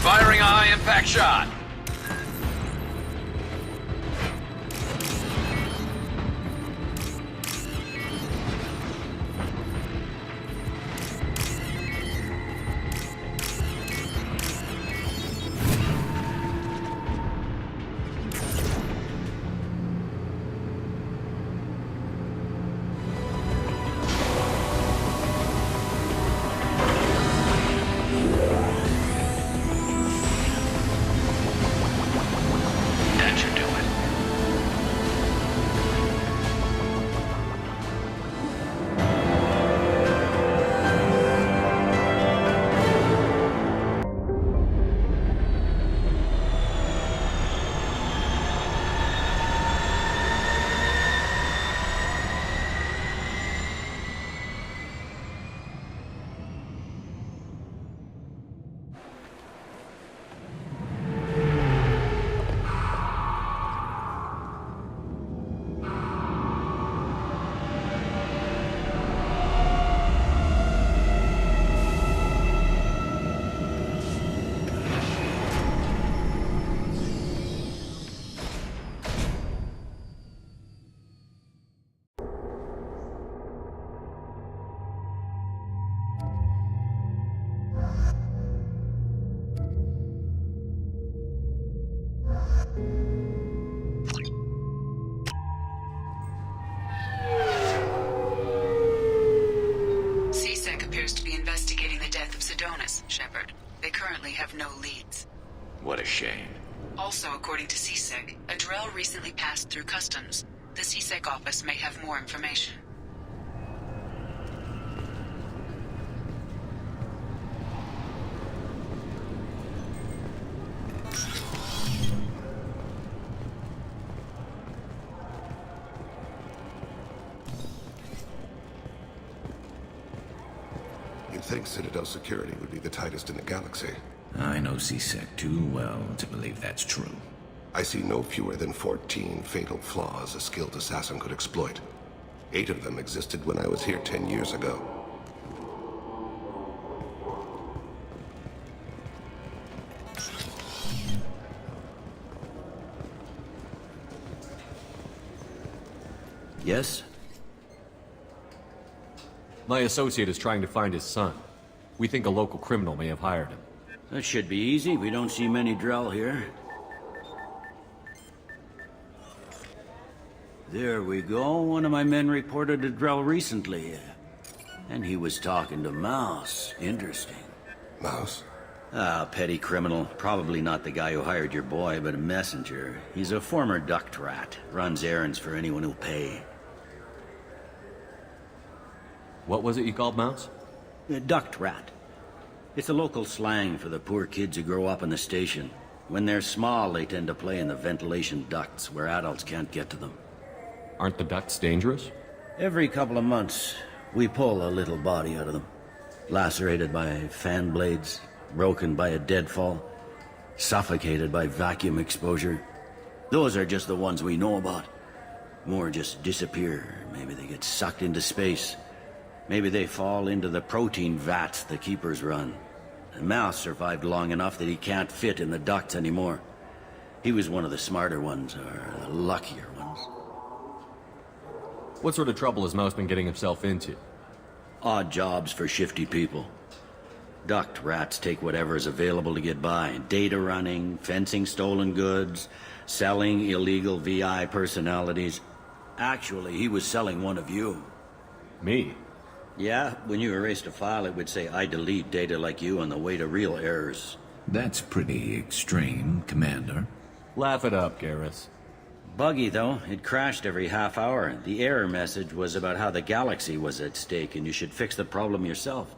Firing a high-impact shot. Shepard. They currently have no leads. What a shame. Also, according to CSEC, a Drell recently passed through customs. The CSEC office may have more information. You'd think Citadel security would be the tightest in the galaxy. I know CSEC too well to believe that's true. I see no fewer than 14 fatal flaws a skilled assassin could exploit. 8 of them existed when I was here 10 years ago. Yes? My associate is trying to find his son. We think a local criminal may have hired him. That should be easy. We don't see many Drell here. There we go. One of my men reported a Drell recently. And he was talking to Mouse. Interesting. Mouse? Ah, petty criminal. Probably not the guy who hired your boy, but a messenger. He's a former duct rat. Runs errands for anyone who'll pay. What was it you called Mouse? A duct rat. It's a local slang for the poor kids who grow up in the station. When they're small, they tend to play in the ventilation ducts where adults can't get to them. Aren't the ducts dangerous? Every couple of months, we pull a little body out of them. Lacerated by fan blades, broken by a deadfall, suffocated by vacuum exposure. Those are just the ones we know about. More just disappear. Maybe they get sucked into space. Maybe they fall into the protein vats the keepers run. And Mouse survived long enough that he can't fit in the ducts anymore. He was one of the smarter ones, or the luckier ones. What sort of trouble has Mouse been getting himself into? Odd jobs for shifty people. Duct rats take whatever is available to get by. Data running, fencing stolen goods, selling illegal VI personalities. Actually, he was selling one of you. Me? Yeah, when you erased a file, it would say, I delete data like you on the way to real errors. That's pretty extreme, Commander. Laugh it up, Garrus. Buggy, though. It crashed every half hour. The error message was about how the galaxy was at stake, and you should fix the problem yourself.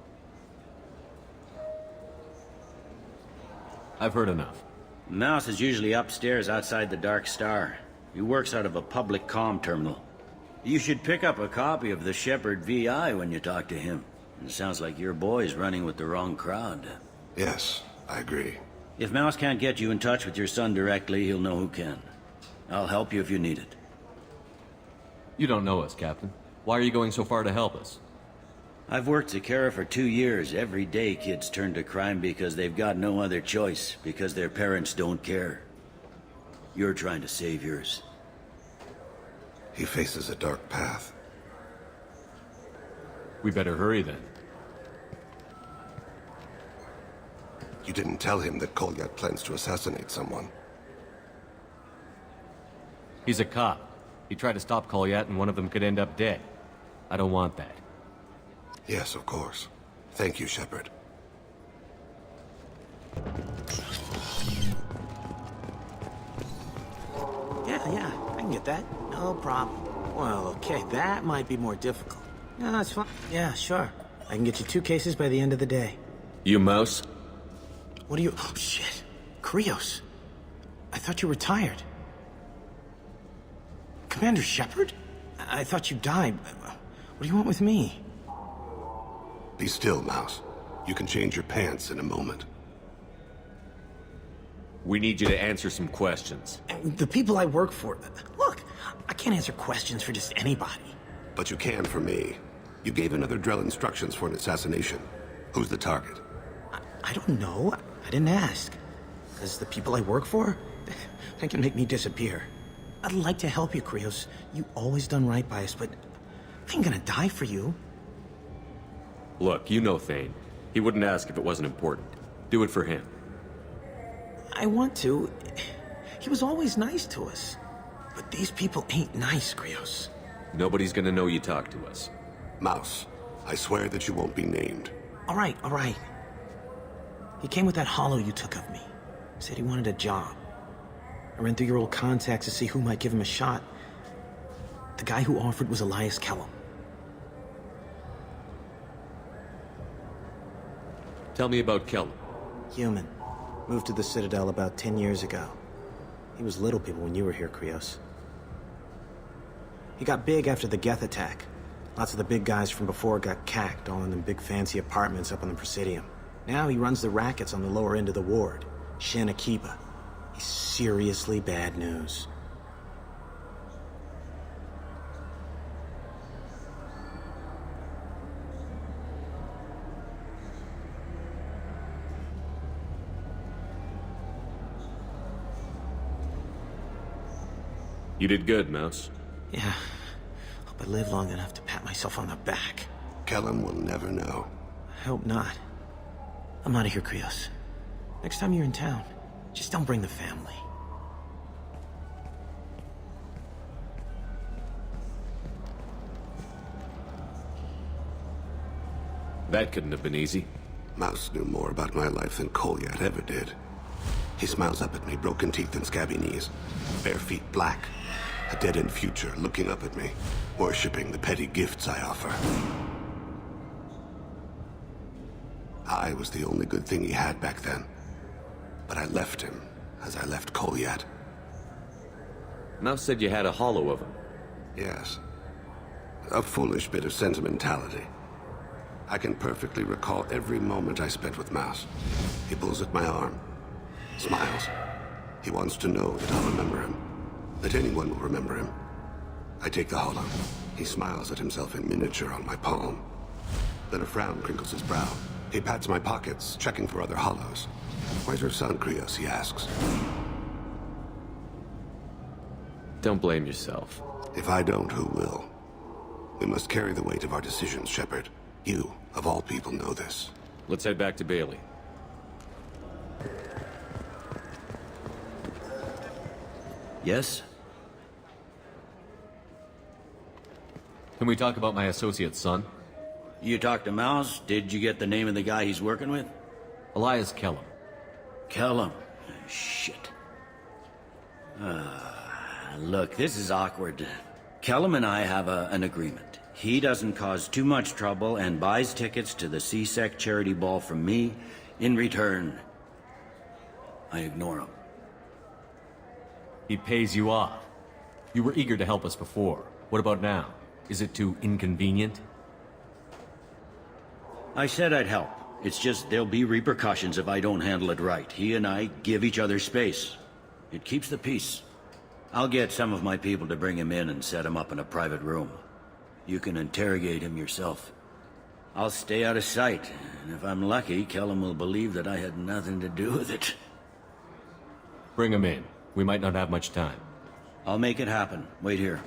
I've heard enough. Mouse is usually upstairs outside the Dark Star. He works out of a public comm terminal. You should pick up a copy of the Shepherd VI when you talk to him. It sounds like your boy's running with the wrong crowd. Yes, I agree. If Mouse can't get you in touch with your son directly, he'll know who can. I'll help you if you need it. You don't know us, Captain. Why are you going so far to help us? I've worked at Kara for 2 years. Every day kids turn to crime because they've got no other choice, because their parents don't care. You're trying to save yours. He faces a dark path. We better hurry then. You didn't tell him that Kolyat plans to assassinate someone. He's a cop. He tried to stop Kolyat and one of them could end up dead. I don't want that. Yes, of course. Thank you, Shepard. Yeah, I can get that. No problem. Well, okay, that might be more difficult. No, it's fine. Yeah, sure. I can get you 2 cases by the end of the day. You Mouse? What are you... Oh, shit. Krios. I thought you were retired. Commander Shepard? I thought you died. What do you want with me? Be still, Mouse. You can change your pants in a moment. We need you to answer some questions. The people I work for... Look, I can't answer questions for just anybody. But you can for me. You gave another Drell instructions for an assassination. Who's the target? I don't know. I didn't ask. Because the people I work for, they can make me disappear. I'd like to help you, Krios. You always done right by us, but I ain't gonna die for you. Look, you know Thane. He wouldn't ask if it wasn't important. Do it for him. I want to. He was always nice to us. But these people ain't nice, Krios. Nobody's gonna know you talked to us. Mouse, I swear that you won't be named. All right. He came with that hollow you took of me. Said he wanted a job. I ran through your old contacts to see who might give him a shot. The guy who offered was Elias Kellum. Tell me about Kellum. Human. Moved to the Citadel about 10 years ago. He was little people when you were here, Krios. He got big after the Geth attack. Lots of the big guys from before got cacked, all in them big fancy apartments up on the Presidium. Now he runs the rackets on the lower end of the ward, Shin Akiba. He's seriously bad news. You did good, Mouse. Yeah. Hope I live long enough to pat myself on the back. Kellum will never know. I hope not. I'm out of here, Krios. Next time you're in town, just don't bring the family. That couldn't have been easy. Mouse knew more about my life than Kolyat ever did. He smiles up at me, broken teeth and scabby knees. Bare feet black. A dead-end future looking up at me, worshipping the petty gifts I offer. I was the only good thing he had back then. But I left him, as I left Kolyat. Mouse said you had a hollow of him. Yes. A foolish bit of sentimentality. I can perfectly recall every moment I spent with Mouse. He pulls at my arm. Smiles. He wants to know that I'll remember him. That anyone will remember him. I take the hollow. He smiles at himself in miniature on my palm. Then a frown crinkles his brow. He pats my pockets, checking for other hollows. Where's your son, Krios? He asks. Don't blame yourself. If I don't, who will? We must carry the weight of our decisions, Shepard. You, of all people, know this. Let's head back to Bailey. Yes? Can we talk about my associate's son? You talked to Mouse? Did you get the name of the guy he's working with? Elias Kellum. Kellum. Shit. Look, this is awkward. Kellum and I have an agreement. He doesn't cause too much trouble and buys tickets to the C-Sec charity ball from me. In return, I ignore him. He pays you off. You were eager to help us before. What about now? Is it too inconvenient? I said I'd help. It's just there'll be repercussions if I don't handle it right. He and I give each other space. It keeps the peace. I'll get some of my people to bring him in and set him up in a private room. You can interrogate him yourself. I'll stay out of sight, and if I'm lucky, Kellum will believe that I had nothing to do with it. Bring him in. We might not have much time. I'll make it happen. Wait here.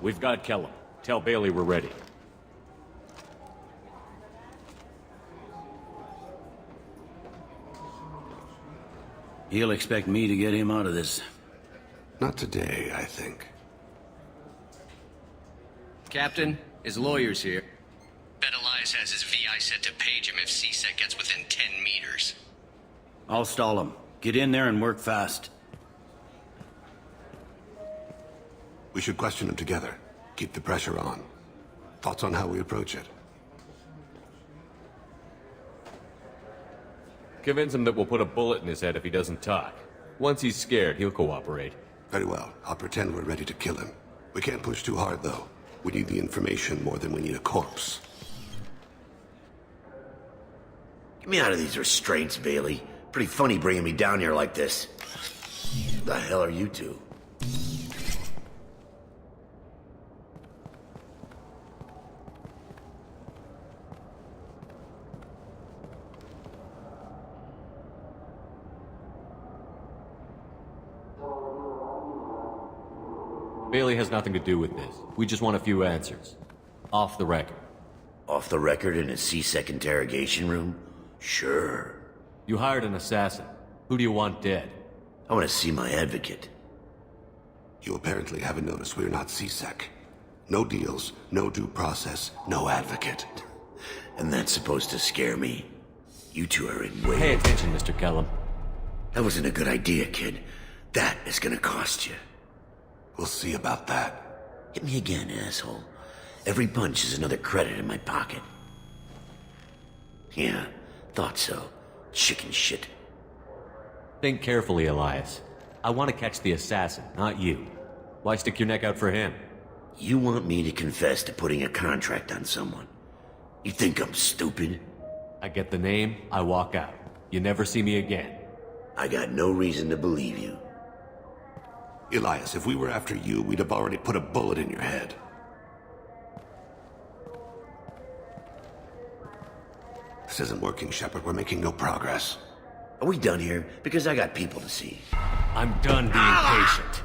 We've got Kellum. Tell Bailey we're ready. He'll expect me to get him out of this. Not today, I think. Captain, his lawyer's here. Bet Elias has his VI set to page him if C-Sec gets within 10 meters. I'll stall him. Get in there and work fast. We should question him together. Keep the pressure on. Thoughts on how we approach it? Convince him that we'll put a bullet in his head if he doesn't talk. Once he's scared, he'll cooperate. Very well. I'll pretend we're ready to kill him. We can't push too hard, though. We need the information more than we need a corpse. Get me out of these restraints, Bailey. Pretty funny bringing me down here like this. The hell are you two? Bailey has nothing to do with this. We just want a few answers. Off the record. Off the record in a C-Sec interrogation room? Sure. You hired an assassin. Who do you want dead? I want to see my advocate. You apparently haven't noticed we're not CSEC. No deals, no due process, no advocate. And that's supposed to scare me. You two are in way... Pay attention, Mr. Kellum. That wasn't a good idea, kid. That is gonna cost you. We'll see about that. Hit me again, asshole. Every punch is another credit in my pocket. Yeah, thought so. Chicken shit. Think carefully, Elias. I want to catch the assassin, not you. Why stick your neck out for him? You want me to confess to putting a contract on someone? You think I'm stupid? I get the name, I walk out. You never see me again. I got no reason to believe you. Elias, if we were after you, we'd have already put a bullet in your head. This isn't working, Shepard. We're making no progress. Are we done here? Because I got people to see. I'm done being patient.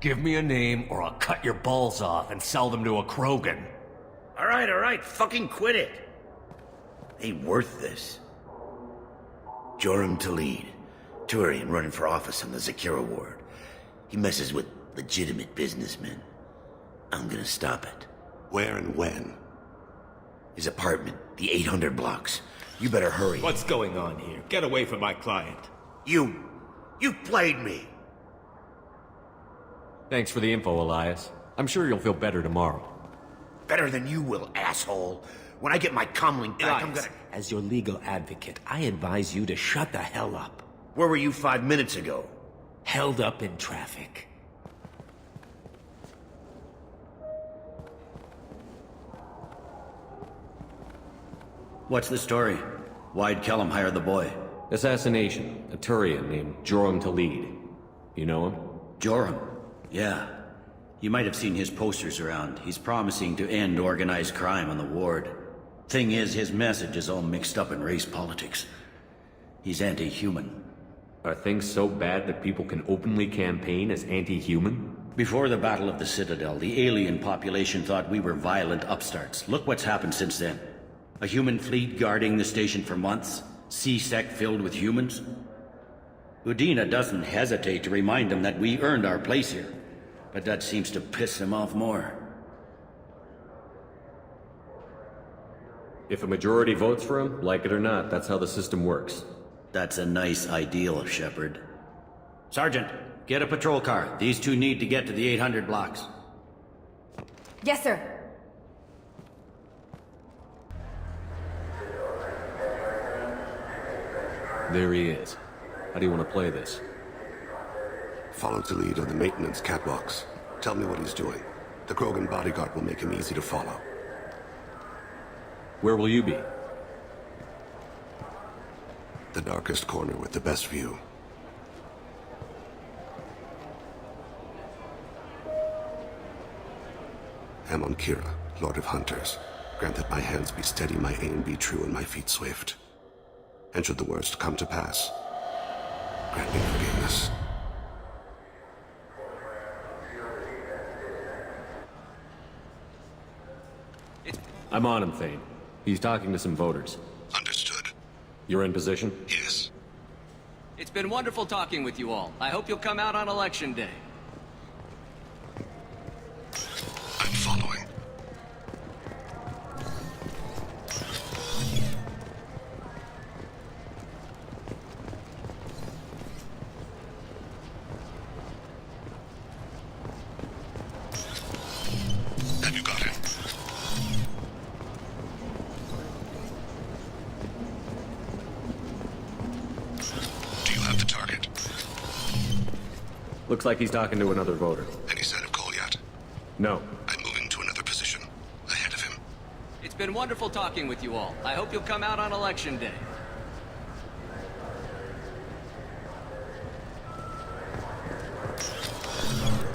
Give me a name or I'll cut your balls off and sell them to a Krogan. All right, fucking quit it. Ain't worth this. Joram Talid, Turian running for office on the Zakira ward. He messes with legitimate businessmen. I'm gonna stop it. Where and when? His apartment, the 800 blocks. You better hurry. What's going on here? Get away from my client. You played me. Thanks for the info, Elias. I'm sure you'll feel better tomorrow. Better than you will, asshole. When I get my comlink back, I'm Elias, gonna... as your legal advocate, I advise you to shut the hell up. Where were you 5 minutes ago? Held up in traffic. What's the story? Why'd Kellum hire the boy? Assassination. A Turian named Joram Talid. You know him? Joram? Yeah. You might have seen his posters around. He's promising to end organized crime on the ward. Thing is, his message is all mixed up in race politics. He's anti-human. Are things so bad that people can openly campaign as anti-human? Before the Battle of the Citadel, the alien population thought we were violent upstarts. Look what's happened since then. A human fleet guarding the station for months. C-Sec filled with humans. Udina doesn't hesitate to remind them that we earned our place here. But that seems to piss him off more. If a majority votes for him, like it or not, that's how the system works. That's a nice ideal, Shepard. Sergeant, get a patrol car. These two need to get to the 800 blocks. Yes, sir. There he is. How do you want to play this? Follow the lead on the maintenance catwalks. Tell me what he's doing. The Krogan bodyguard will make him easy to follow. Where will you be? The darkest corner with the best view. Amon Kira, Lord of Hunters. Grant that my hands be steady, my aim be true, and my feet swift. And should the worst come to pass, grant me forgiveness. I'm on him, Thane. He's talking to some voters. Understood. You're in position? Yes. It's been wonderful talking with you all. I hope you'll come out on Election Day. I'm following. Have you got him? Do you have the target? Looks like he's talking to another voter. Any sign of call yet? No. I'm moving to another position. Ahead of him. It's been wonderful talking with you all. I hope you'll come out on Election Day.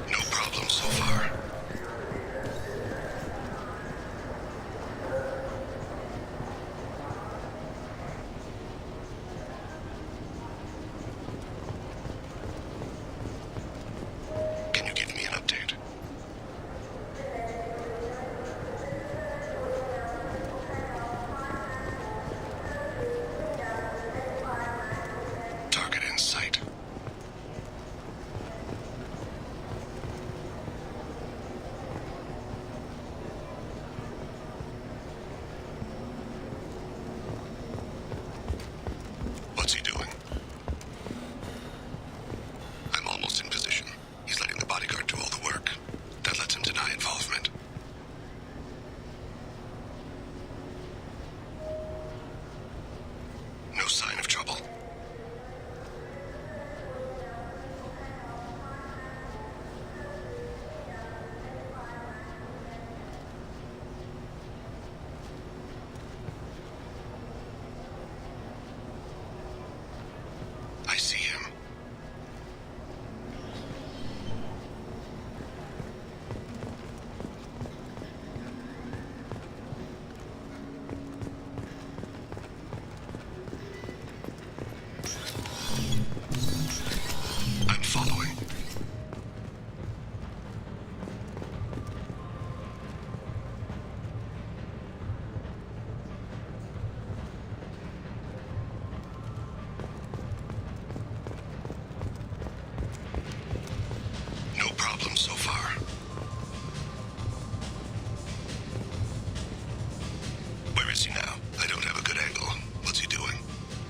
No problem so far. Can you give me an update?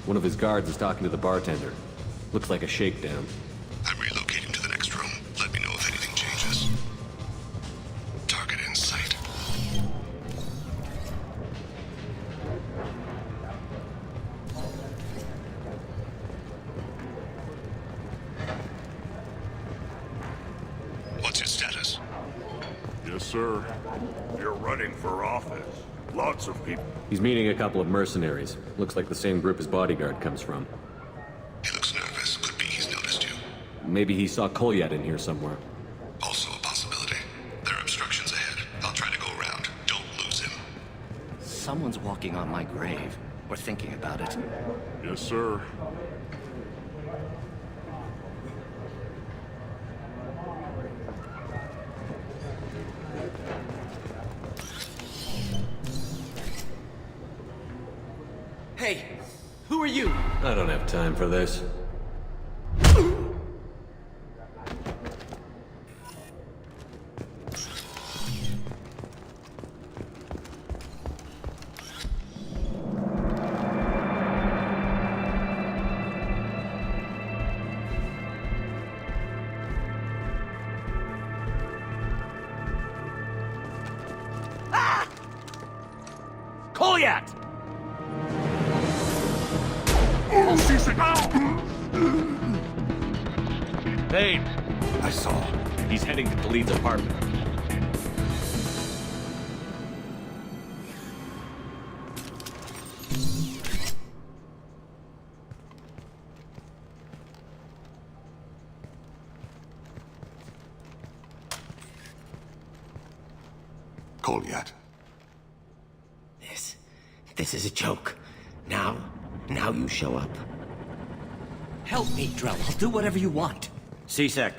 One of his guards is talking to the bartender. Looks like a shakedown. I'm relocating to the next room. Let me know if anything changes. Target in sight. What's your status? Yes, sir. You're running for office. Lots of people. He's meeting a couple of mercenaries. Looks like the same group his bodyguard comes from. He looks nervous. Could be he's noticed you. Maybe he saw Kolyat in here somewhere. Also a possibility. There are obstructions ahead. I'll try to go around. Don't lose him. Someone's walking on my grave. Or thinking about it. Yes, sir. Hey, who are you? I don't have time for this. Kolyat! Thane! I saw. He's heading to Khalid's apartment. Kolyat. This is a joke. Now you show up. Help me, Drell. I'll do whatever you want. C-Sec,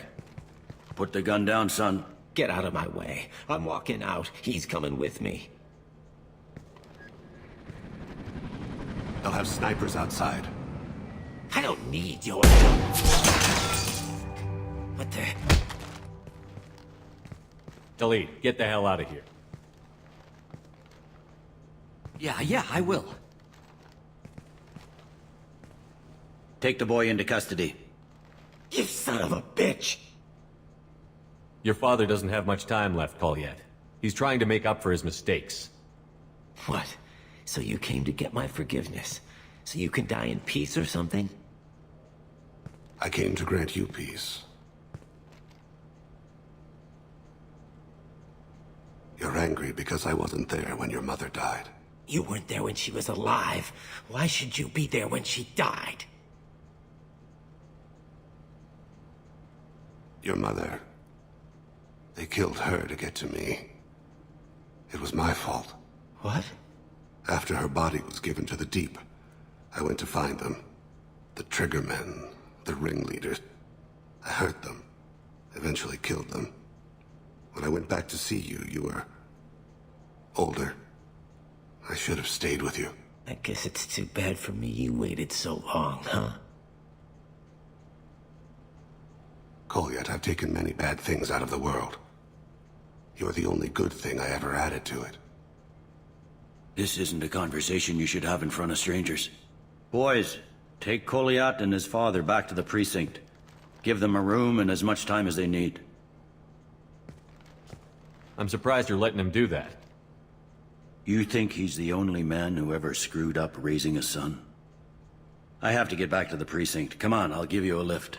put the gun down, son. Get out of my way. I'm walking out. He's coming with me. They'll have snipers outside. I don't need your help. What the... Khalid, get the hell out of here. Yeah, I will. Take the boy into custody. You son of a bitch! Your father doesn't have much time left, Kolyat. He's trying to make up for his mistakes. What? So you came to get my forgiveness? So you can die in peace or something? I came to grant you peace. You're angry because I wasn't there when your mother died. You weren't there when she was alive. Why should you be there when she died? Your mother... They killed her to get to me. It was my fault. What? After her body was given to the Deep, I went to find them. The Triggermen, the ringleaders. I hurt them. Eventually killed them. When I went back to see you, you were... older. I should have stayed with you. I guess it's too bad for me you waited so long, huh? Kolyat, I've taken many bad things out of the world. You're the only good thing I ever added to it. This isn't a conversation you should have in front of strangers. Boys, take Kolyat and his father back to the precinct. Give them a room and as much time as they need. I'm surprised you're letting him do that. You think he's the only man who ever screwed up raising a son? I have to get back to the precinct. Come on, I'll give you a lift.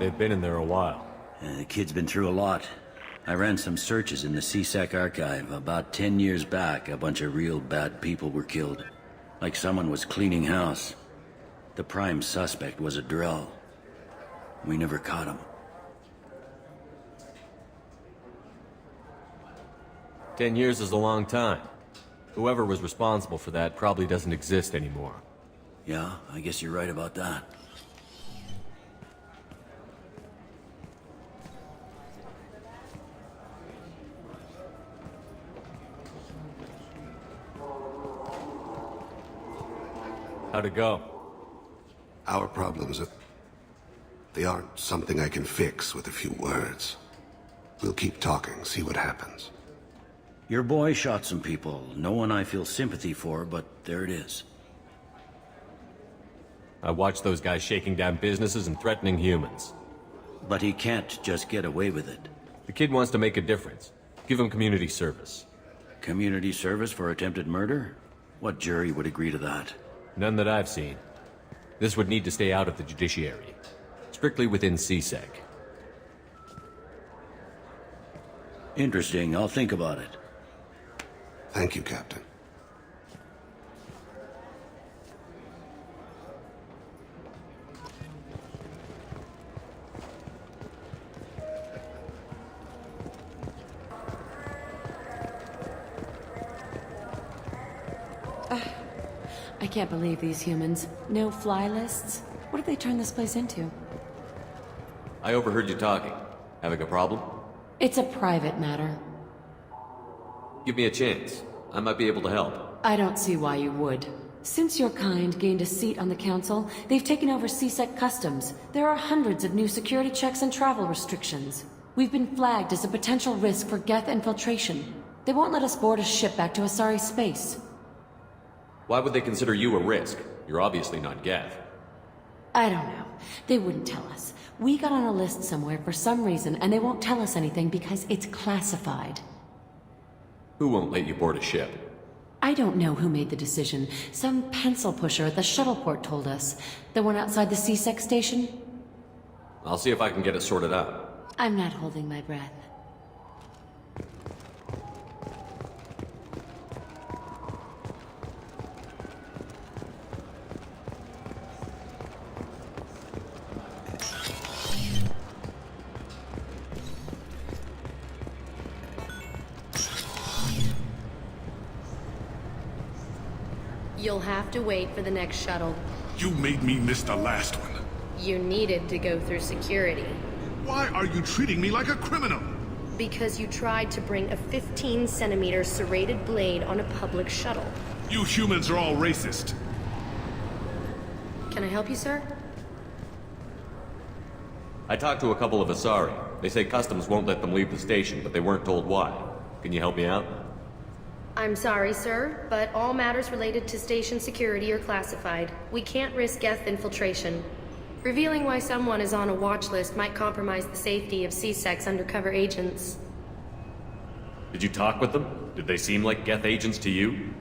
They've been in there a while. The kid's been through a lot. I ran some searches in the C-Sec archive. About 10 years back, a bunch of real bad people were killed. Like someone was cleaning house. The prime suspect was a Drell. We never caught him. 10 years is a long time. Whoever was responsible for that probably doesn't exist anymore. Yeah, I guess you're right about that. How'd it go? Our problems they aren't something I can fix with a few words. We'll keep talking, see what happens. Your boy shot some people. No one I feel sympathy for, but there it is. I watched those guys shaking down businesses and threatening humans. But he can't just get away with it. The kid wants to make a difference. Give him community service. Community service for attempted murder? What jury would agree to that? None that I've seen. This would need to stay out of the judiciary. Strictly within CSEC. Interesting. I'll think about it. Thank you, Captain. I can't believe these humans. No fly lists? What have they turned this place into? I overheard you talking. Having a problem? It's a private matter. Give me a chance. I might be able to help. I don't see why you would. Since your kind gained a seat on the council, they've taken over CSEC customs. There are hundreds of new security checks and travel restrictions. We've been flagged as a potential risk for Geth infiltration. They won't let us board a ship back to Asari space. Why would they consider you a risk? You're obviously not Geth. I don't know. They wouldn't tell us. We got on a list somewhere for some reason, and they won't tell us anything because it's classified. Who won't let you board a ship? I don't know who made the decision. Some pencil pusher at the shuttleport told us. The one outside the CSEC station? I'll see if I can get it sorted out. I'm not holding my breath. You'll have to wait for the next shuttle. You made me miss the last one. You needed to go through security. Why are you treating me like a criminal? Because you tried to bring a 15-centimeter serrated blade on a public shuttle. You humans are all racist. Can I help you, sir? I talked to a couple of Asari. They say customs won't let them leave the station, but they weren't told why. Can you help me out? I'm sorry, sir, but all matters related to station security are classified. We can't risk Geth infiltration. Revealing why someone is on a watch list might compromise the safety of CSEC's undercover agents. Did you talk with them? Did they seem like Geth agents to you?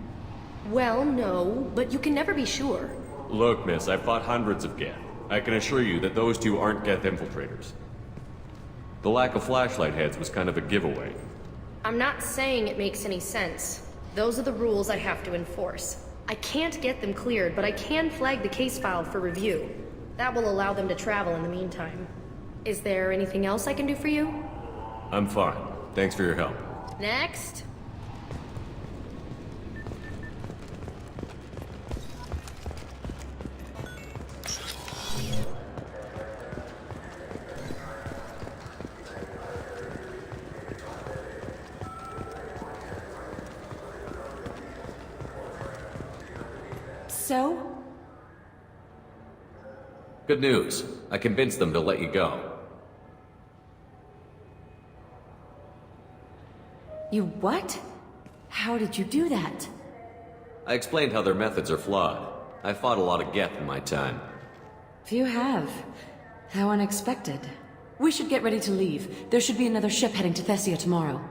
Well, no, but you can never be sure. Look, miss, I've fought hundreds of Geth. I can assure you that those two aren't Geth infiltrators. The lack of flashlight heads was kind of a giveaway. I'm not saying it makes any sense. Those are the rules I have to enforce. I can't get them cleared, but I can flag the case file for review. That will allow them to travel in the meantime. Is there anything else I can do for you? I'm fine. Thanks for your help. Next. So? Good news. I convinced them to let you go. You what? How did you do that? I explained how their methods are flawed. I fought a lot of Geth in my time. Few have. How unexpected. We should get ready to leave. There should be another ship heading to Thessia tomorrow.